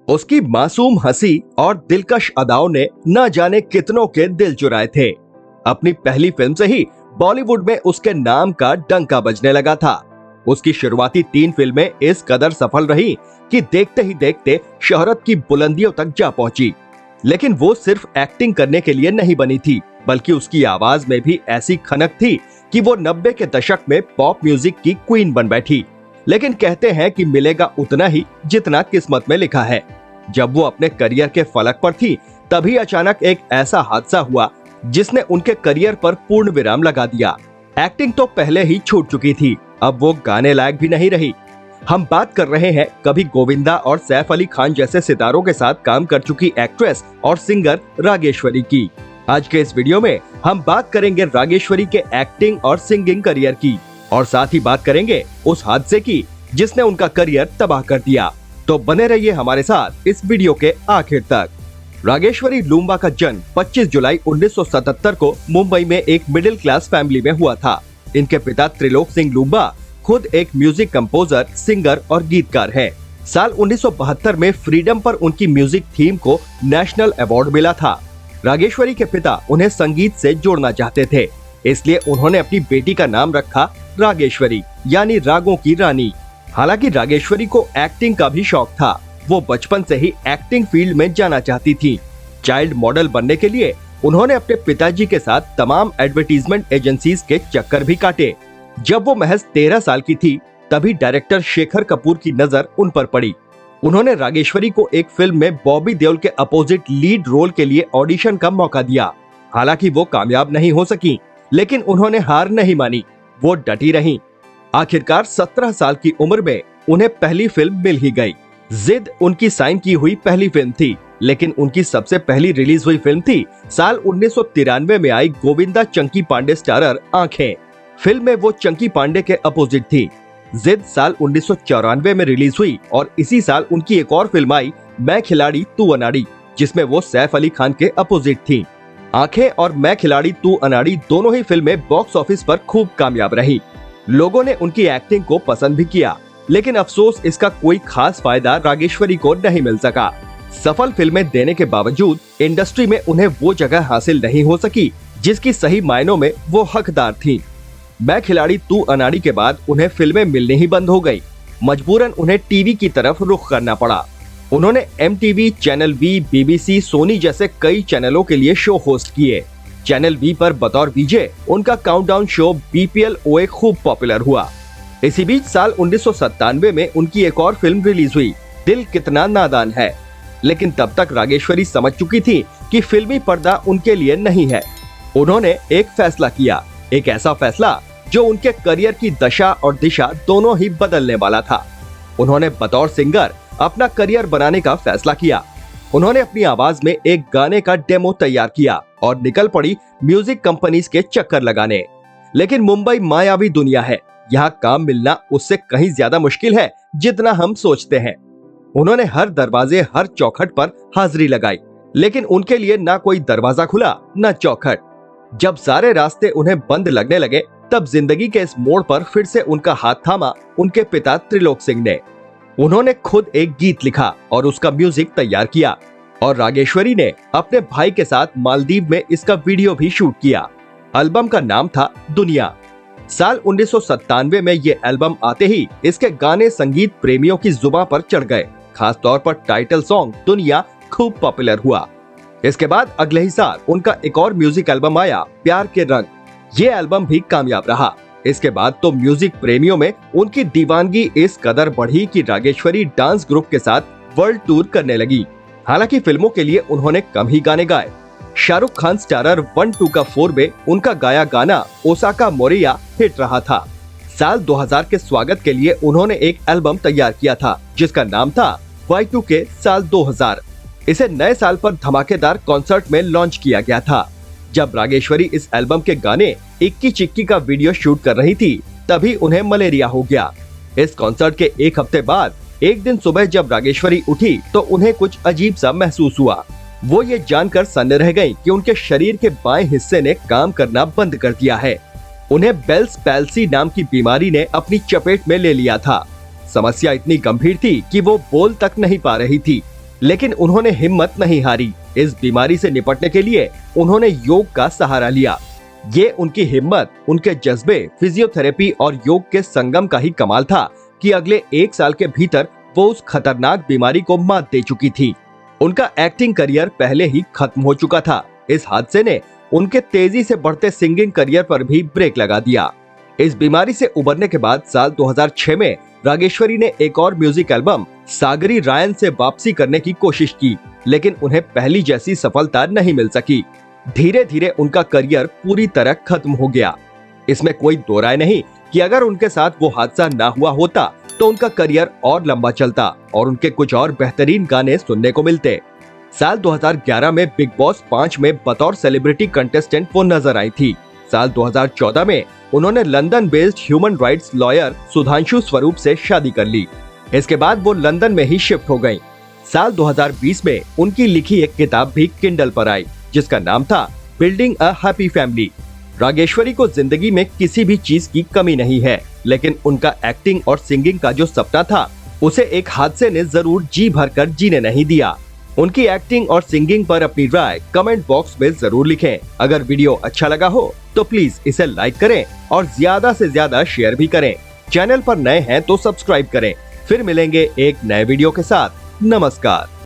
उसकी मासूम हंसी और दिलकश अदाओं ने न जाने कितनों के दिल चुराए थे। अपनी पहली फिल्म से ही बॉलीवुड में उसके नाम का डंका बजने लगा था। उसकी शुरुआती 3 फिल्में इस कदर सफल रही कि देखते ही देखते शोहरत की बुलंदियों तक जा पहुंची। लेकिन वो सिर्फ एक्टिंग करने के लिए नहीं बनी थी, बल्कि उसकी आवाज में भी ऐसी खनक थी कि वो 90 के दशक में पॉप म्यूजिक की क्वीन बन बैठी। लेकिन कहते हैं कि मिलेगा उतना ही जितना किस्मत में लिखा है। जब वो अपने करियर के फलक पर थी, तभी अचानक एक ऐसा हादसा हुआ जिसने उनके करियर पर पूर्ण विराम लगा दिया। एक्टिंग तो पहले ही छूट चुकी थी, अब वो गाने लायक भी नहीं रही। हम बात कर रहे हैं कभी गोविंदा और सैफ अली खान जैसे सितारों के साथ काम कर चुकी एक्ट्रेस और सिंगर रागेश्वरी की। आज के इस वीडियो में हम बात करेंगे रागेश्वरी के एक्टिंग और सिंगिंग करियर की, और साथ ही बात करेंगे उस हादसे की जिसने उनका करियर तबाह कर दिया। तो बने रहिए हमारे साथ इस वीडियो के आखिर तक। रागेश्वरी लूम्बा का जन्म 25 जुलाई 1977 को मुंबई में एक मिडिल क्लास फैमिली में हुआ था। इनके पिता त्रिलोक सिंह लूम्बा खुद एक म्यूजिक कंपोजर, सिंगर और गीतकार हैं। साल 1972 में फ्रीडम पर उनकी म्यूजिक थीम को नेशनल अवार्ड मिला था। रागेश्वरी के पिता उन्हें संगीत से जोड़ना चाहते थे, इसलिए उन्होंने अपनी बेटी का नाम रखा रागेश्वरी, यानी रागों की रानी। हालांकि रागेश्वरी को एक्टिंग का भी शौक था। वो बचपन से ही एक्टिंग फील्ड में जाना चाहती थी। चाइल्ड मॉडल बनने के लिए उन्होंने अपने पिताजी के साथ तमाम एडवर्टीजमेंट एजेंसीज के चक्कर भी काटे। जब वो महज 13 साल की थी, तभी डायरेक्टर शेखर कपूर की नजर उन पर पड़ी। उन्होंने रागेश्वरी को एक फिल्म में बॉबी देओल के अपोजिट लीड रोल के लिए ऑडिशन का मौका दिया। हालांकि वो कामयाब नहीं हो सकी, लेकिन उन्होंने हार नहीं मानी, वो डटी रहीं। आखिरकार 17 साल की उम्र में उन्हें पहली फिल्म मिल ही गई। जिद उनकी साइन की हुई पहली फिल्म थी, लेकिन उनकी सबसे पहली रिलीज हुई फिल्म थी साल 1993 में आई गोविंदा चंकी पांडे स्टारर आंखें। फिल्म में वो चंकी पांडे के अपोजिट थी। जिद साल 1994 में रिलीज हुई और इसी साल उनकी एक और फिल्म आई मैं खिलाड़ी तू अनाड़ी, जिसमें वो सैफ अली खान के अपोजिट थी। आंखें और मैं खिलाड़ी तू अनाड़ी दोनों ही फिल्में बॉक्स ऑफिस पर खूब कामयाब रही। लोगों ने उनकी एक्टिंग को पसंद भी किया, लेकिन अफसोस इसका कोई खास फायदा रागेश्वरी को नहीं मिल सका। सफल फिल्में देने के बावजूद इंडस्ट्री में उन्हें वो जगह हासिल नहीं हो सकी जिसकी सही मायनों में वो हकदार थीं। मैं खिलाड़ी तू अनाड़ी के बाद उन्हें फिल्में मिलनी ही बंद हो गई। मजबूरन उन्हें टीवी की तरफ रुख करना पड़ा। उन्होंने MTV, channel V, BBC, Sony जैसे कई चैनलों के लिए शो होस्ट किए। चैनल वी पर बतौर वीजे उनका काउंटडाउन शो BPL OA खूब पॉपुलर हुआ। इसी बीच साल 1997 में उनकी एक और फिल्म रिलीज हुई, दिल कितना नादान है। लेकिन तब तक रागेश्वरी समझ चुकी थी कि फिल्मी पर्दा उनके लिए नहीं है। उन्होंने एक फैसला किया, एक ऐसा फैसला जो उनके करियर की दशा और दिशा दोनों ही बदलने वाला था। उन्होंने बतौर सिंगर अपना करियर बनाने का फैसला किया। उन्होंने अपनी आवाज में एक गाने का डेमो तैयार किया और निकल पड़ी म्यूजिक कंपनीज के चक्कर लगाने। लेकिन मुंबई मायावी दुनिया है, यहाँ काम मिलना उससे कहीं ज्यादा मुश्किल है जितना हम सोचते हैं। उन्होंने हर दरवाजे, हर चौखट पर हाजिरी लगाई, लेकिन उनके लिए ना कोई दरवाजा खुला न चौखट। जब सारे रास्ते उन्हें बंद लगने लगे, तब जिंदगी के इस मोड़ पर फिर से उनका हाथ थामा उनके पिता त्रिलोक सिंह ने। उन्होंने खुद एक गीत लिखा और उसका म्यूजिक तैयार किया, और रागेश्वरी ने अपने भाई के साथ मालदीव में इसका वीडियो भी शूट किया। एल्बम का नाम था दुनिया। साल 1997 में ये एल्बम आते ही इसके गाने संगीत प्रेमियों की जुबान पर चढ़ गए। खास तौर पर टाइटल सॉन्ग दुनिया खूब पॉपुलर हुआ। इसके बाद अगले ही साल उनका एक और म्यूजिक एल्बम आया, प्यार के रंग। ये एल्बम भी कामयाब रहा। इसके बाद तो म्यूजिक प्रेमियों में उनकी दीवानगी इस कदर बढ़ी कि रागेश्वरी डांस ग्रुप के साथ वर्ल्ड टूर करने लगी। हालांकि फिल्मों के लिए उन्होंने कम ही गाने गाए। शाहरुख खान स्टारर 1-2 का 4 में उनका गाया गाना ओसाका मोरिया हिट रहा था। साल 2000 के स्वागत के लिए उन्होंने एक एल्बम तैयार किया था जिसका नाम था Y2K साल 2000। इसे नए साल पर धमाकेदार कॉन्सर्ट में लॉन्च किया गया था। जब रागेश्वरी इस एल्बम के गाने इक्की चिक्की का वीडियो शूट कर रही थी, तभी उन्हें मलेरिया हो गया। इस कॉन्सर्ट के एक हफ्ते बाद एक दिन सुबह जब रागेश्वरी उठी तो उन्हें कुछ अजीब सा महसूस हुआ। वो ये जानकर सन्न रह गयी कि उनके शरीर के बाएं हिस्से ने काम करना बंद कर दिया है। उन्हें बेल्स पैल्सी नाम की बीमारी ने अपनी चपेट में ले लिया था। समस्या इतनी गंभीर थी कि वो बोल तक नहीं पा रही थी। लेकिन उन्होंने हिम्मत नहीं हारी। इस बीमारी से निपटने के लिए उन्होंने योग का सहारा लिया। ये उनकी हिम्मत, उनके जज्बे, फिजियोथेरेपी और योग के संगम का ही कमाल था कि अगले 1 साल के भीतर वो उस खतरनाक बीमारी को मात दे चुकी थी। उनका एक्टिंग करियर पहले ही खत्म हो चुका था। इस हादसे ने उनके तेजी से बढ़ते सिंगिंग करियर पर भी ब्रेक लगा दिया। इस बीमारी से उबरने के बाद साल 2006 में रागेश्वरी ने एक और म्यूजिक एल्बम सागरी रायन से वापसी करने की कोशिश की, लेकिन उन्हें पहली जैसी सफलता नहीं मिल सकी। धीरे धीरे उनका करियर पूरी तरह खत्म हो गया। इसमें कोई दो राय नहीं कि अगर उनके साथ वो हादसा ना हुआ होता तो उनका करियर और लंबा चलता और उनके कुछ और बेहतरीन गाने सुनने को मिलते। साल 2011 में बिग बॉस 5 में बतौर सेलिब्रिटी कंटेस्टेंट वो नजर आई थी। साल 2014 में उन्होंने London based human rights lawyer Sudhanshu स्वरूप से शादी कर ली। इसके बाद वो लंदन में ही शिफ्ट हो गयी। साल 2020 में उनकी लिखी एक किताब भी किंडल पर आई, जिसका नाम था building a happy family. Rageshwari को जिंदगी में किसी भी चीज की कमी नहीं है, लेकिन उनका एक्टिंग और सिंगिंग का जो सपना था उसे एक हादसे ने जरूर जी भरकर जीने नहीं दिया। उनकी एक्टिंग और सिंगिंग पर अपनी राय कमेंट बॉक्स में जरूर लिखें। अगर वीडियो अच्छा लगा हो तो प्लीज इसे लाइक करें और ज्यादा से ज्यादा शेयर भी करें। चैनल पर नए हैं तो सब्सक्राइब करें। फिर मिलेंगे एक नए वीडियो के साथ। नमस्कार।